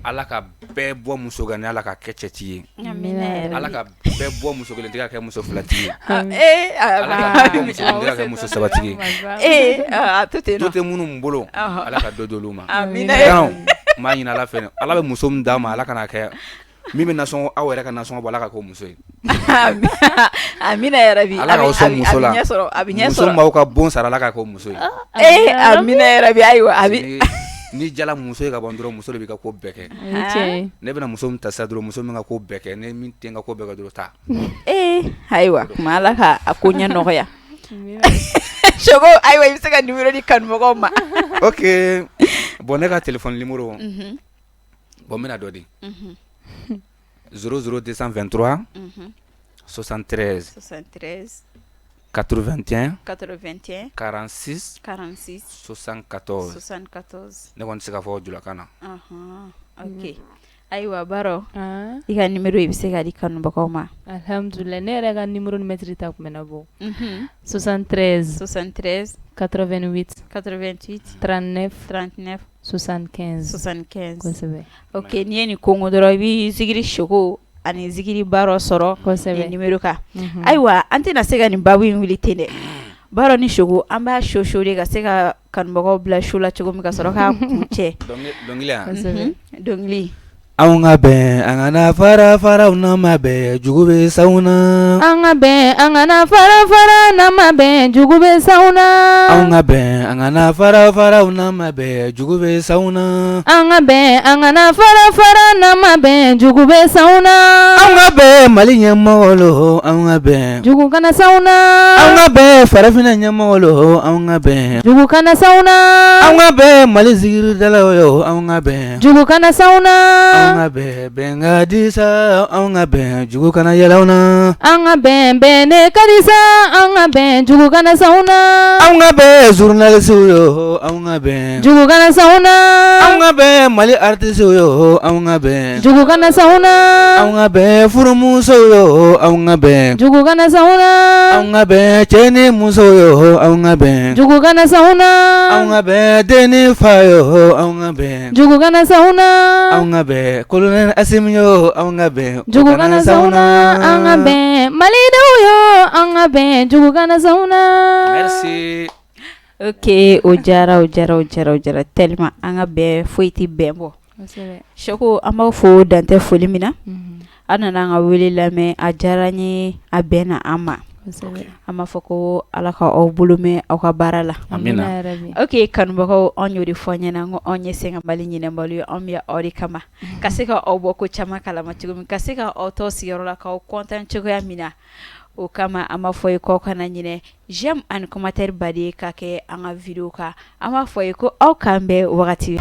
ala ka be bo muso gani ala ka kecheti amina ala ka be bo muso gele ndiga ka muso flati ala ka be muso ndiga ka muso sabati tote munu mbolo ala ka dodoluma amina ma nyina ala fe ala be muso mdama ala kana ka mimi nason awere ka nason bo ala ka ko muso amina ya rabi ala ka so muso la muso ma ka bon sara ala ka ko muso amina ya rabi aywa abi ni jala muso ka bondro muso le bi ka ko beke ne bena muso mta sadro muso menga ko beke ne min tenga ko beke dro ta aywa mala ka akunya noya shogo aywa imseka numero di kan mo ma okay bonne ka téléphone numéro bon mena dodi 00223 73 81 46 74 ne kon sika fo jula kana okay aywa baro ika numéro ibiseka di kanu bakoma alhamdulillah ne rega numéro metri ta kumena bo 73 88 39 75 kosebe okay ni kongo doro bi zigiri shoko ani zigiri baro soro kosebe numéro ka aywa antena sega ni babu wili tende baro ni shogo amba shosho de ga sega kan bogo bla shula chogo mi ka soro ka kuche dongli Aunga be angana fara una mabe jugube sauna anga be angana fara na mabe jugube sauna Aunga be angana fara una mabe jugube sauna anga be angana fara na mabe jugube sauna Aunga be mali nyamolo aunga be jugu kana sauna Aunga be farafina nyamolo aunga be jugu kana sauna Aunga be mali zigir dalayo aunga be jugu kana sauna Anga be benga disa anga be jugu kana yelauna anga ben bene karisa anga ben jugu kana sauna anga be journaliste yo anga be jugu kana sauna anga be mali artiste yo anga be jugu kana sauna anga be furumuso yo anga be jugu kana sauna anga be cheni muso yo anga be jugu kana sauna anga be deni fayo anga be jugu kana sauna anga be colonel asim yo anga be jugu kana sauna anga ben malido yo anga ben jugu kana sauna. Merci. Ok, o jara tellement anga be foiti bembo. Shoko amba fo dante foli mina. Anana nga wele lame a jara nye a bena ama. Ama foko alaka o bulume au ka barala. Amina. Ok, kanubako onyo di fonye na ngo onye senga mbali nyine mbali omya ori kama. Kasika o boko chama kalama chugumi. Kasika o to siyorola ka o kontan chugo ya mina. O kama ama foye ko kana nyine. J'aime an commentaire badi ka ke anga video ka. Ama foye ko au kambe wakati.